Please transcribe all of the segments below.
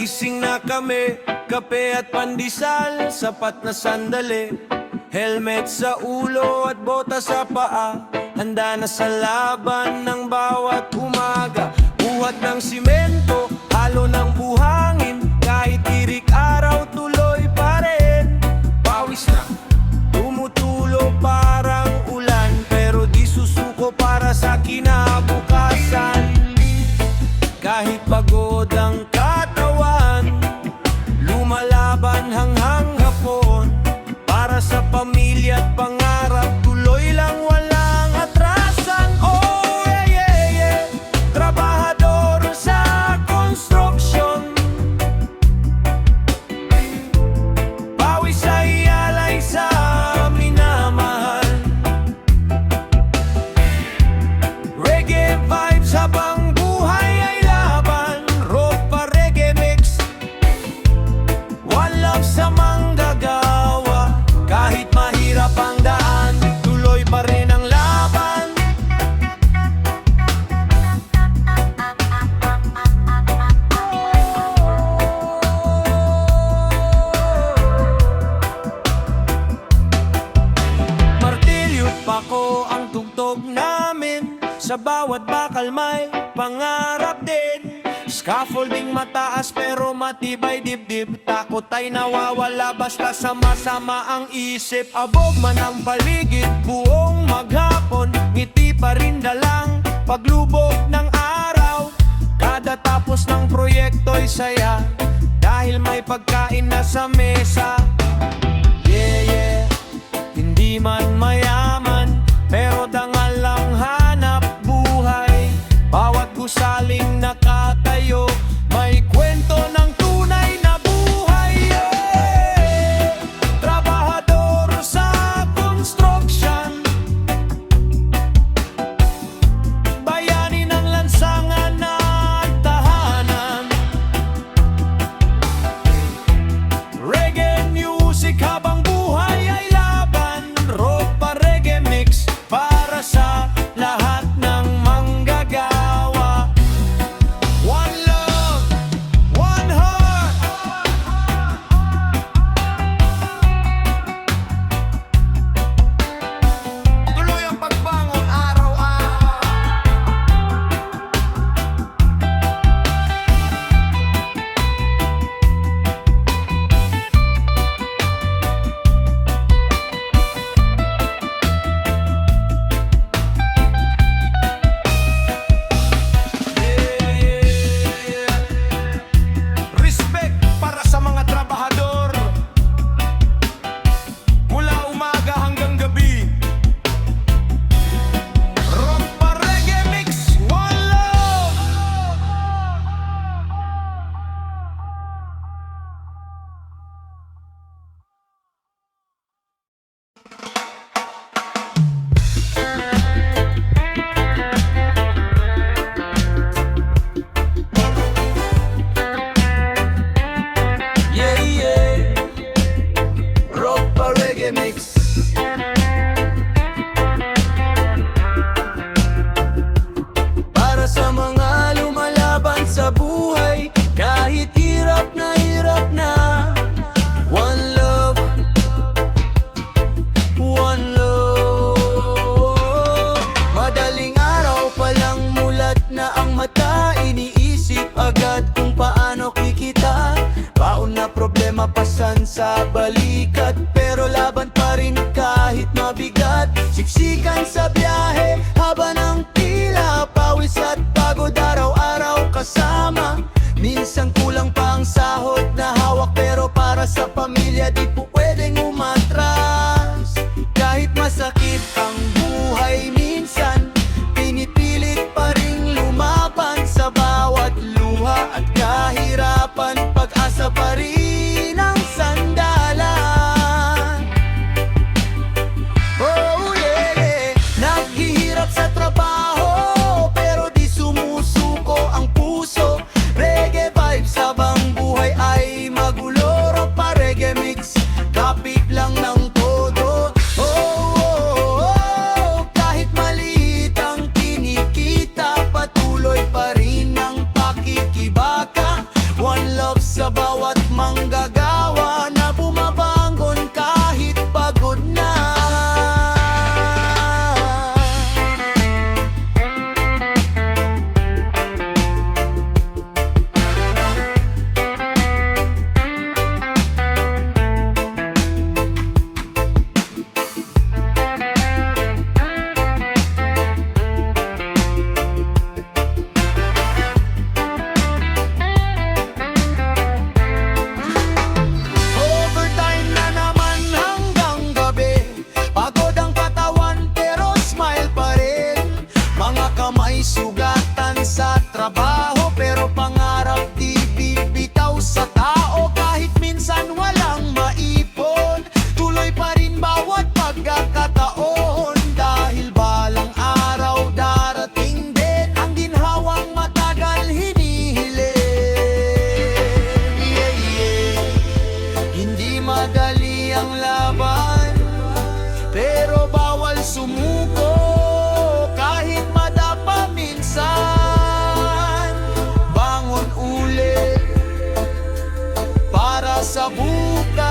gising na kami, kape at pandesal, sapat na sandali. Helmet sa ulo at bota sa paa, handa na sa laban ng bawat umaga. Buhat ng simento, halo ng buhangin, kahit tirik araw tuloy pa rin. Pawis na, tumutulo parang ulan, pero di susuko para sa kinabukasan. Kahit pagod ang katawan, lumalaban hanggang hapon, para sa pamilya at pangarap, tuloy lang walang atrasan. Oh yeah, yeah, yeah. Trabahador sa construction, pawis ay alay sa minamahal. Reggae vibes habang buhay ay laban, ropa reggae mix, one love sa manggagawa. Kahit mahirap ang daan, tuloy pa rin ang laban. Martilyo't pako ang tugtog namin, sa bawat bakal may pangarap din. Scaffolding mataas pero matibay dibdib, takot ay nawawala basta sama-sama ang isip. Abog man ang paligid buong maghapon, ngiti pa rin dalang paglubog ng araw. Kada tapos ng proyekto'y saya, dahil may pagkain na sa mesa. Yeah, yeah. Hindi man mayaman, pero dangal lang hanap buhay. Bawat gusaling nakatayo, may kwento ng tunay na buhay. Yeah! Trabahador sa construction, bayani ng lansangan at tahanan. Reggae music habang buhay ay laban, ropa reggae mix, para sa lahat ng manggagawa. One love, one heart. Tuloy ang pagbangon araw-araw. Respect para sa mga trabahador, mula umaga hanggang gabi. Ropa reggae mix, one love. Yeah, yeah. Ropa reggae mix. Para sa mga lumalaban sa buhay, kahit hirap na hirap na. One love, one love. Madaling araw pa lang mulat na ang mata, iniisip agad kung paano kikita. Baon na problema pasan sa balikat, pero laban pa rin kahit mabigat. Siksikan sa biyahe, haba ng tila, pawis at pagod araw-araw kasama. Minsan kulang pa ang sahod na hawak, pero para sa pamilya di po pwedeng umatras. Kahit masakit ang buhay minsan, pinipilit pa rin lumaban. Sa bawat luha at kahirapan, pag-asa pa rin ang sandalan. Oh yeah, yeah. Naghihirap sa trabaho, pero di sumusuko ang puso. Reggae vibes habang buhay ay magulo, ropa reggae mix, kapit lang ng todo. Oh, oh, oh, oh. Kahit maliit ang kinikita, patuloy pa rin ang pakikibaka. One love sa sa bawat manggagawa na bumabangon kahit pagod na. Overtime na naman hanggang gabi, pagod ang katawan pero smile pa rin. Mga kamay sugatan sa trabaho pero pangarap di bibitaw sa tao. Kahit minsan walang maipon, tuloy pa rin bawat pagkakataon. Dahil balang araw darating din ang ginhawang matagal hinihiling. Yeah, yeah. Hindi madali ang laban, pero bawal sumuko kahit madapa minsan. Bangon ulit para sa bukas.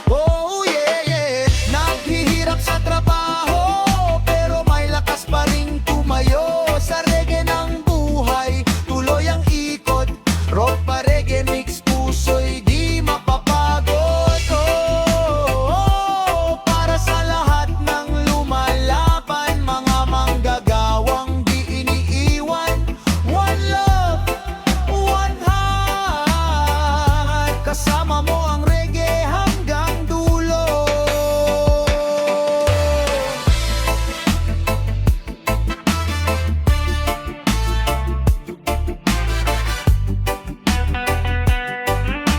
Oh yeah, yeah. Naghihirap sa trabaho pero may lakas pa rin tumayo. Sa reggae ng buhay, tuloy ang ikot. Rock pa reggae mix, puso'y di mapapagod. Para sa lahat ng lumalaban, mga manggagawang di iniiwan. One love, one heart. Kasama mo ang reggae hanggang dulo.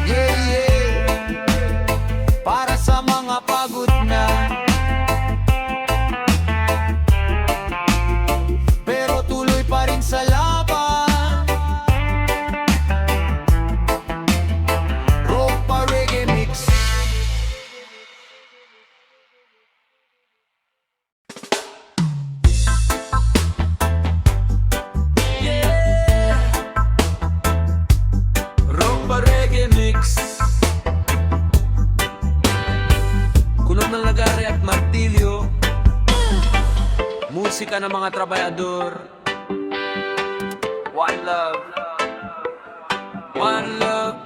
Yeah, yeah. Para sa mga pagod na, pero tuloy pa rin sa laban. Rock pa reggae mix. Yeah. Rock pa reggae mix. Kunog ng lagare at martilyo, musika ng mga trabayador. One love, one love.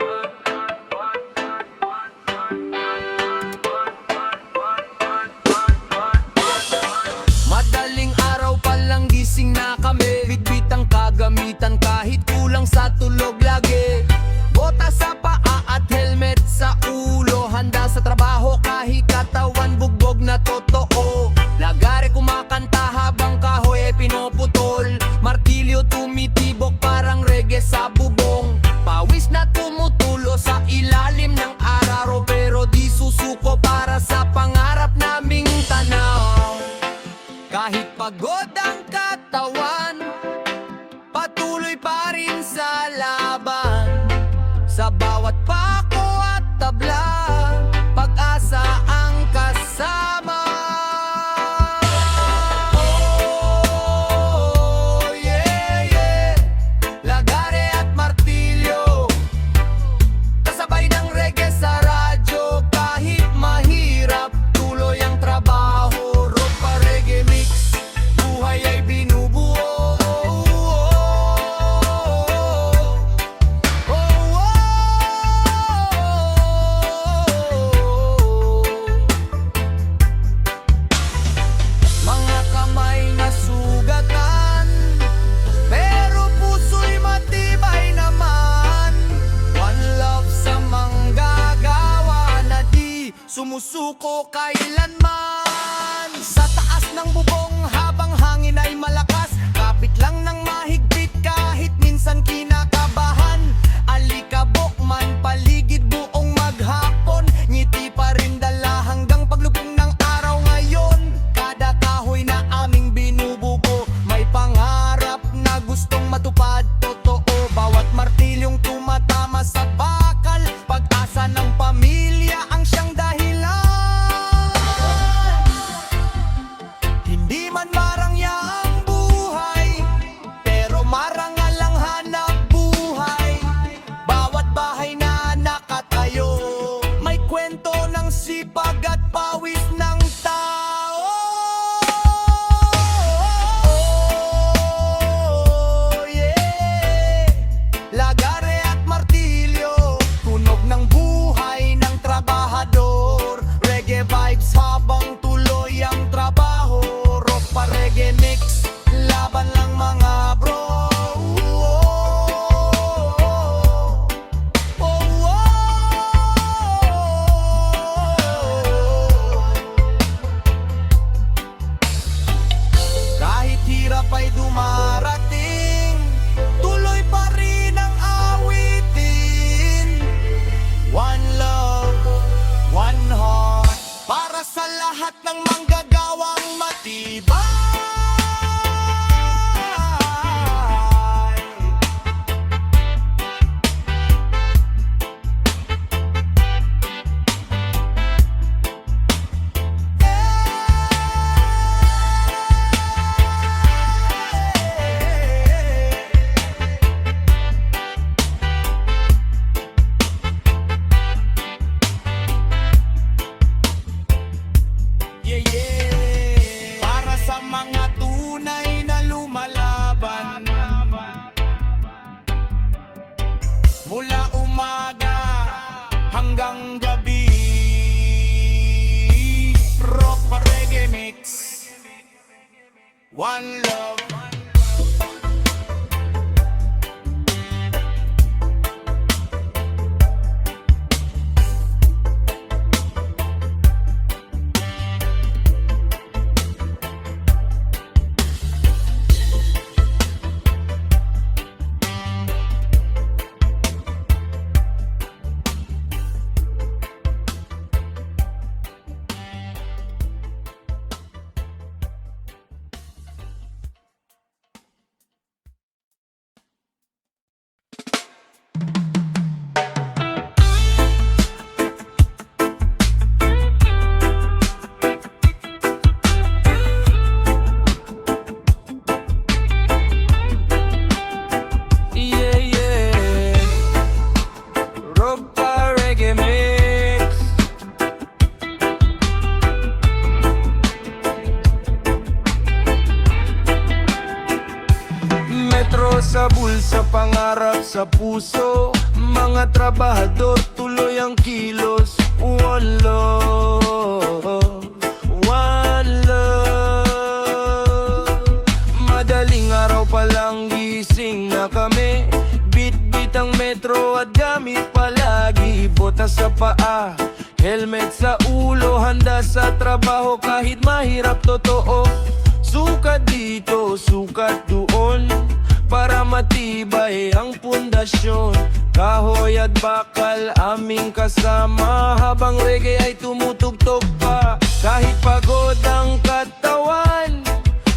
Madaling araw pa lang gising na kami, bitbit ang kagamitan kahit kulang sa tulog lagi. Bota sa paa at helmet sa ulo, handa sa trabaho kahit katawan bugbog na totoo. Lagare kumakanta habang kahoy ay pinuputol, martilyo tumitibok parang reggae sa bubong. Pawis na tumutulo sa ilalim ng araro pero di susuko para sa pangarap naming tanaw. Kahit pagod ang katawan, patuloy pa rin sa laban. Sa bawat pako at tabla, pag-asa ang kasama. Oh, yeah, yeah. Lagare at martilyo, kasabay ng reggae sa radyo. Kahit mahirap, tuloy ang trabaho. Rock pa reggae mix, buhay ay binubuo. Mga kamay na sugatan, pero puso'y matibay naman. One love sa manggagawa na di sumusuko kailanman. Sa taas ng bubong habang hangin ay malakas, kapit lang ng mahigpit kahit minsan kinakabahan. Alikabok man paligid buong maghapon, ngiti pa rin dala hanggang paglubong ng araw ngayon. Kada kahoy na aming binubuo, may pangarap na gustong matupad. Totoo, bawat martilyong tumatama sa bakal, pag-asa ng pamilya ang siyang dahilan. Hindi hanggang gabi. Rock pa reggae mix, one love. Sa bulsa, pangarap sa puso, mga trabahador, tuloy ang kilos. One love, one love. Madaling araw pa lang gising na kami, bit-bit ang metro at gamit palagi. Botas sa paa, helmet sa ulo, handa sa trabaho kahit mahirap, totoo. Sukat dito, sukat doon, para matibay ang pundasyon. Kahoy at bakal aming kasama, habang reggae ay tumutugtog pa. Kahit pagod ang katawan,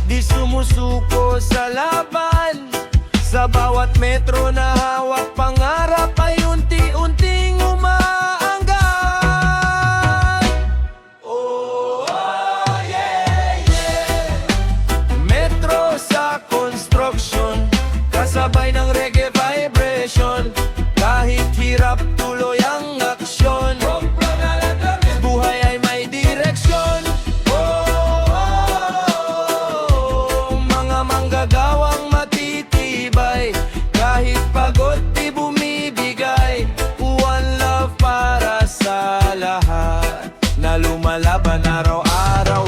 di sumusuko sa laban. Sa bawat metro na hawak, pangarap ay unti-unting umaanggan. Oh, yeah, yeah. Metro sa construction, kasabay ng reggae vibration. Kahit hirap, tuloy ang aksyon. Buhay ay may direksyon. Mga manggagawang matitibay, kahit pagod di bumibigay. One love para sa lahat na lumalaban araw-araw.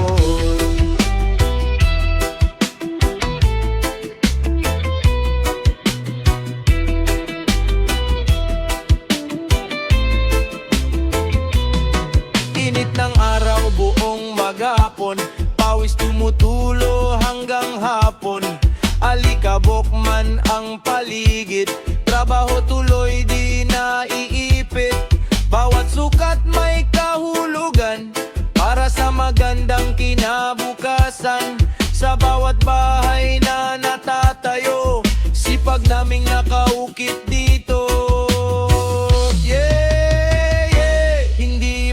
Init ng araw buong maghapon, pawis tumutulo hanggang hapon. Alikabok man ang paligid, trabaho tuloy di naiipit. Bawat sukat may kahulugan, para sa magandang kinabukasan. Sa bawat bahay na natatayo, sipag naming nakaukit dito.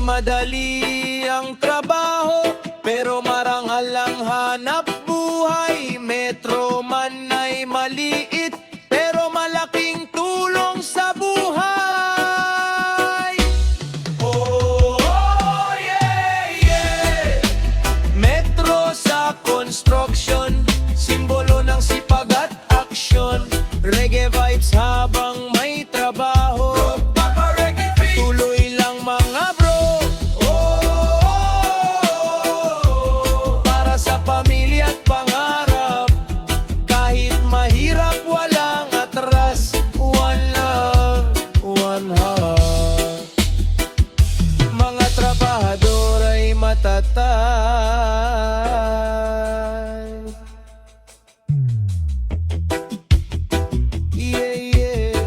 Madali ang trabaho, pero marangal ang hanap buhay. Metro man ay maliit, pero malaking tulong sa buhay. Oh, yeah, yeah. Metro sa construction, simbolo ng sipag at aksyon. Reggae vibes habang may trabaho, tuloy lang mga bro. Pamilya at pangarap, kahit mahirap walang atras. One love, one heart. Mga trabahador ay matatag. Yeah, yeah.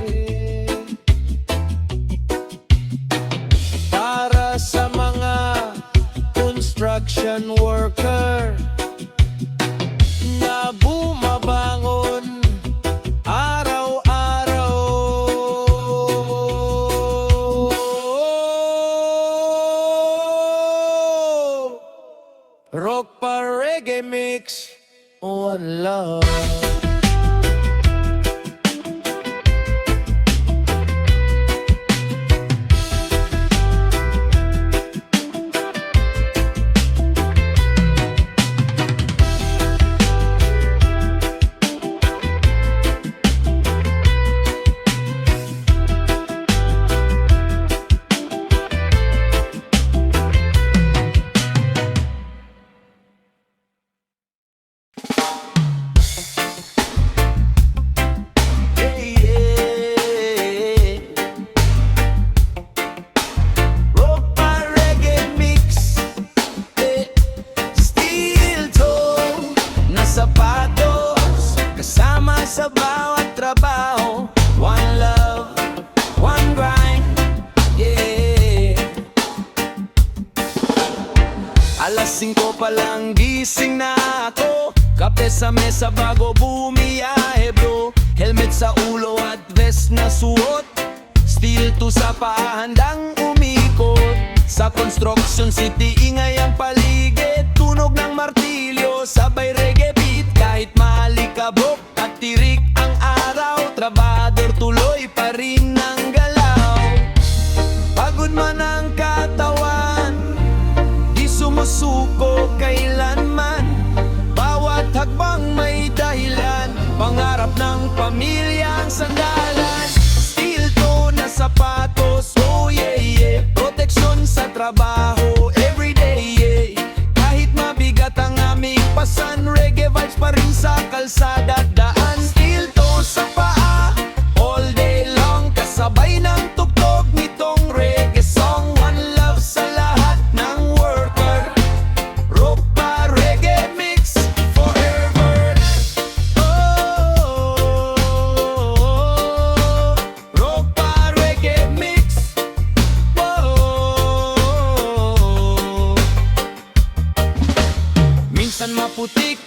sa bawat trabaho. One love, one grind, yeah. Alas 5 pa lang gising na ako, kape sa mesa bago bumiyahe bro. Helmet sa ulo at vest na suot, steel to sa paa handang umikot. Sa construction city ingay ang paligid, tunog ng martilyo sabay reggae beat. Kahit maalikabok at tirik ang araw, trabador tuloy pa rin ang galaw. Pagod man ang katawan, di sumusuko kailanman. Bawat hagbang may dahilan, pangarap ng pamilyang sandalan. Steel toe na sapatos, oh yeah yeah. Proteksyon sa trabaho, everyday yeah. Kahit mabigat ang aming pasan, reggae vibes pa rin sa kalsada at daan. Steel toe sa paa, all day long, kasabay ng tugtog nitong reggae song. One love sa lahat ng worker, Ropa Reggae Mix forever. Oh, Ropa Reggae Mix. Whoa. Minsan maputik,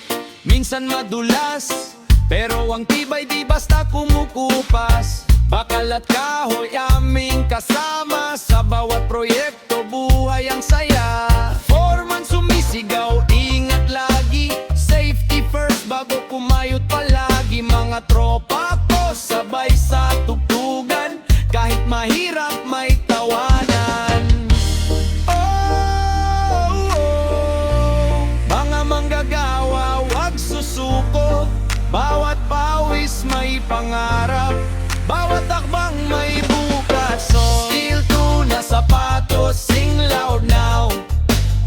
minsan madulas, pero ang tibay di basta kumukupas. Bakal at kahoy aming kasama, sa bawat proyekto buhay ang saya. Foreman sumisigaw, ingat lagi, safety first bago kumayot palagi. Mga tropa ko sabay sa tugtugan, kahit mahirap may tawanan. Mga manggagawa, wag susuko, bawat pawis may pangarap, bawat takbang may bukas. So, steel to na sapatos, sing loud now.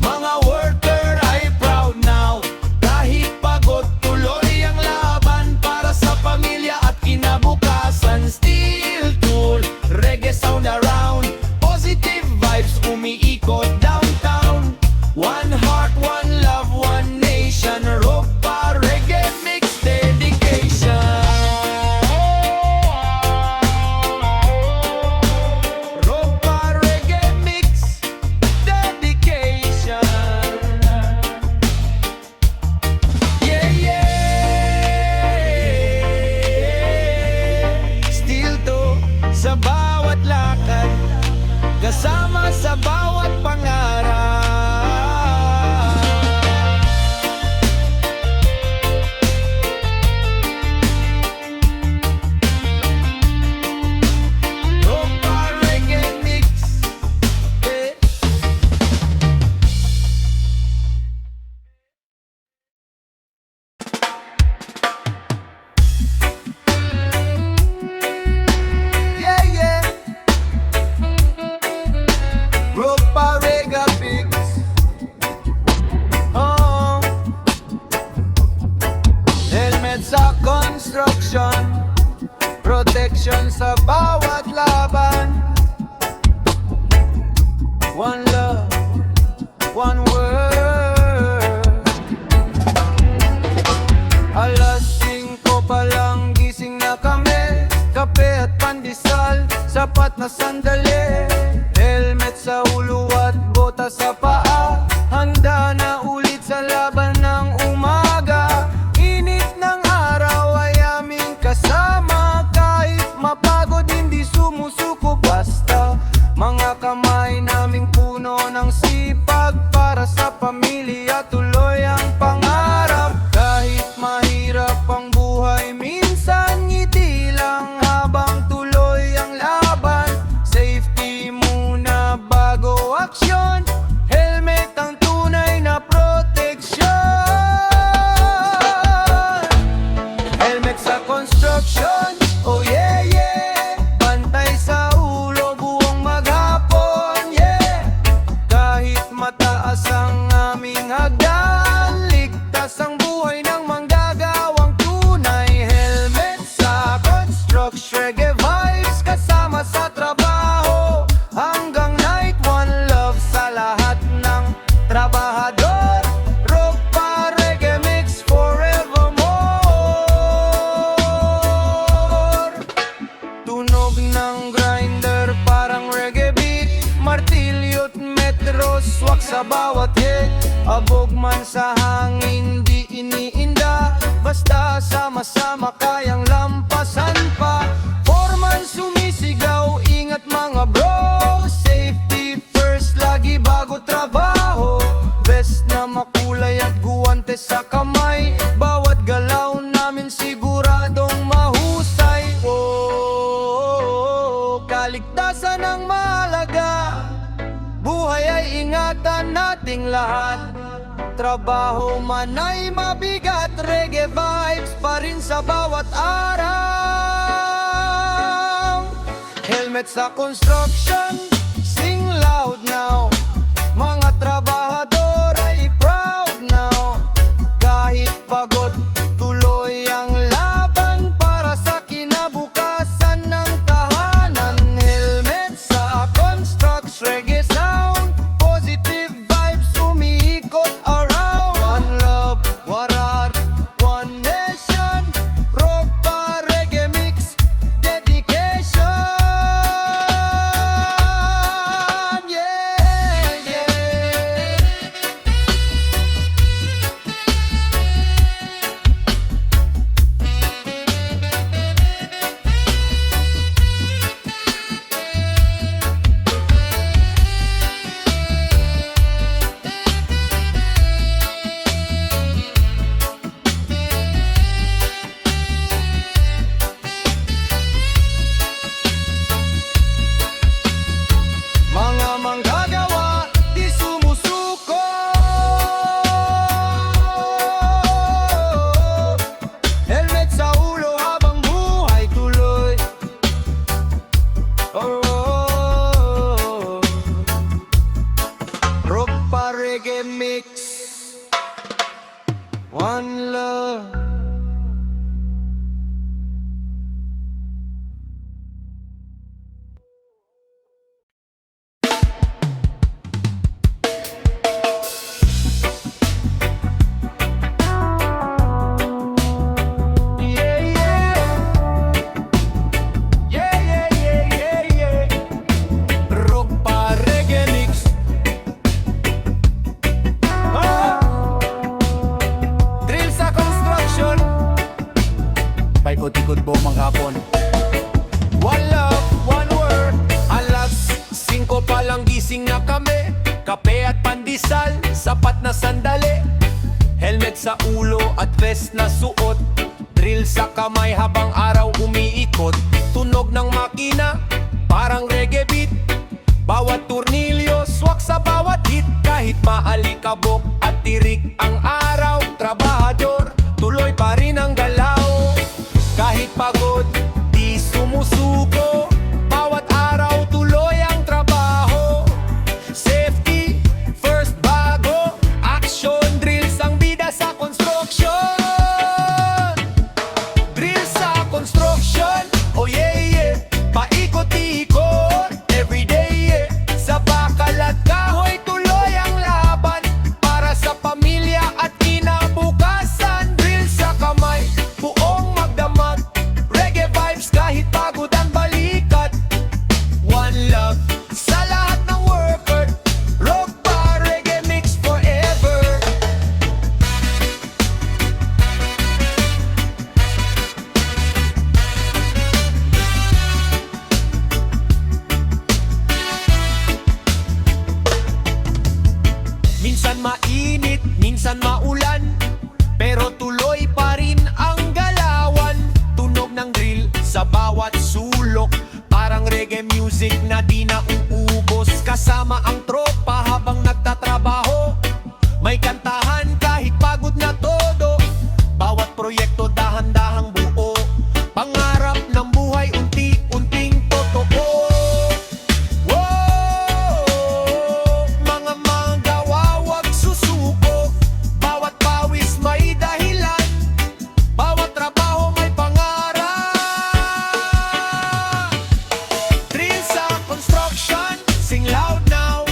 Mga worker ay proud now. Kahit pagod, tuloy ang laban para sa pamilya at kinabukasan. Steel tool, reggae sound around, positive vibes umiikot downtown. One heart, one love, one nation, Ropa Reggae Mix dedication. Ropa Reggae Mix dedication. Yeah, yeah. Still to sa bawat lakad, kasama sa bawat pangarap. Ropa Reggae Mix, eh. Yeah, yeah. Ropa Reggae Mix. Oh. Helmet sa construction, protection sa bawat laban. One love, one word. Alas 5 pa lang gising na kami, kape at pandesal, sapat na sandali. Helmet sa ulo at bota sa paa, handa na ulit sa laban ng umaga. Init ng araw ay aming kasama, kahit mapagod hindi sumusuko basta. Mga kamay naming puno ng sipag, para sa pamilya tuloy ang pangarap. Kahit mahirap ang buhay, minsan ngiti lang habang tuloy ang laban. Safety muna bago aksyon, helmet ang tunay na proteksyon. Helmet sa construction, oh yeah yeah. Bantay sa ulo buong maghapon, yeah. Kahit mataas ang aming hagdan, ligtas ang buhay ng manggagawang tunay. Helmet sa construction, reggae vibes kasama sa trabaho. Hanggang night, one love sa lahat ng trabahador. Ropa Reggae Mix forevermore. swak sa bawat hit. Abog man sa hangin, di iniinda. Basta sama-sama kayang lampasan pa. Foreman sumisigaw, ingat mga bro. Safety first, lagi bago trabaho. Best na makulay at guwante sa kamay. Bawat galaw namin siguradong mahusay. Oh, kaligtasan ang mahalaga. Buhay ay ingatan nating lahat. Trabaho man ay mabigat, reggae vibes pa rin sa bawat araw. Helmet sa construction, sing loud now. Mga trabahador ay proud now. Kahit pagod, tuloy ang laban para sa kinabukasan ng tahanan. Helmet sa construction, reggae sound, positive vibes umiikot around. One love, warar, one nation, rock pa reggae mix, dedication. Yeah, yeah. Mga manggagawa, di sumusuko. Helmet sa ulo habang buhay tuloy. Oh, rock pa reggae mix, one love. Yeah, yeah. Yeah, yeah, yeah, yeah, yeah. Rock pa reggae mix. Drill sa construction. Paikot-ikot po maghapon. One love, one word. Alas 5 pa lang gising na kami. Kape at pandesal, sapat na sandali. Helmet sa ulo at vest na suot. Drill sa kamay habang araw umiikot. Tunog ng makina, parang reggae beat. Bawat turnilyo, swak sa bawat hit. Kahit maalikabok at tirik ang araw. Trabahador, tuloy pa rin ang galaw. Kahit pagod, di sumusuko. Bawat araw tuloy ang trabaho. Safety first bago action. Drills ang bida sa construction. Drill sa construction, oh yeah yeah. Paikot-ikot everyday yeah. Sa bakal at kahoy tuloy ang laban para sa pamilya at kinabukasan. Drill sa kamay, buong magdamag. Reggae vibes kahit pagod ang balikat. One love sa lahat ng worker. Rock pa reggae mix forever. Minsan mainit, minsan maulan, pero tuloy pa rin ang galawan. Tunog ng drill sa bawat sulok, parang reggae music na di na uubos. Kasama ang tropa habang nagtatrabaho, may kantahan kahit pagod na todo. Bawat proyekto dahan-dahang buo, pangarap ng buhay unti-unting totoo. Wow, mga manggawa wag susuko. Bawat pawis may dahilan, bawat trabaho may pangarap. Drill sa construction, sing loud now.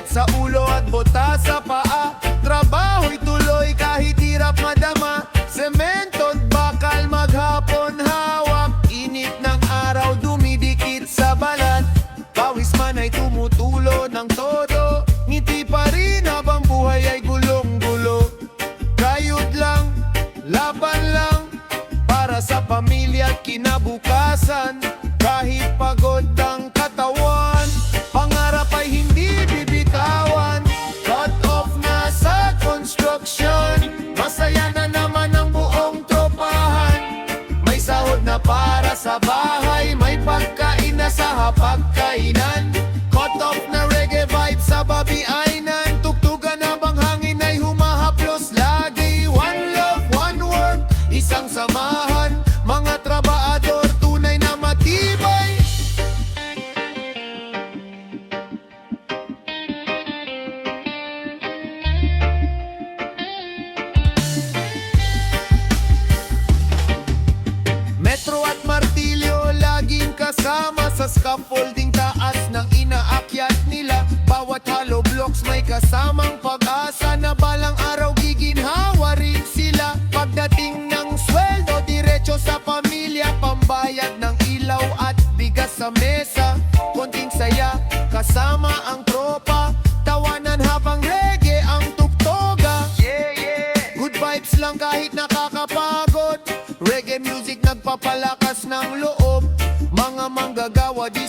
sa ulo at bota sa paa. Trabaho'y tuloy kahit hirap madama. Semento't bakal maghapon hawak. Init ng araw dumidikit sa balat. Pawis man ay tumutulo ng todo. Ngiti pa rin habang buhay ay gulong-gulo. Kayod lang, laban lang, para sa pamilya at kinabukasan. Kahit pagod ang katawan, pangarap ay hindi bibitawan. Cut off na sa construction, masaya na naman ang buong tropahan. May sahod na para sa bahay, may pagkain na sa hapagkainan. Cut off na reggae vibe sa babiainan. Tugtugan habang hangin ay humahaplos lagi. One love, one work, isang samahan. Mga trabahador tunay na matibay. Metro at martilyo laging kasama sa scaffolding taas ng inaakyat nila. Bawat hollow blocks may kasamang pag-asa na balang araw giginhawa rin sila. Pagdating ng sweldo, diretso sa pamilya, pambayad ng ilaw at bigas sa mesa. Konting saya, kasama ang tropa, tawanan habang reggae ang tuktoga. Good vibes lang kahit nakakapagod. Reggae music nagpapalakas ng loob. Mga manggagawa di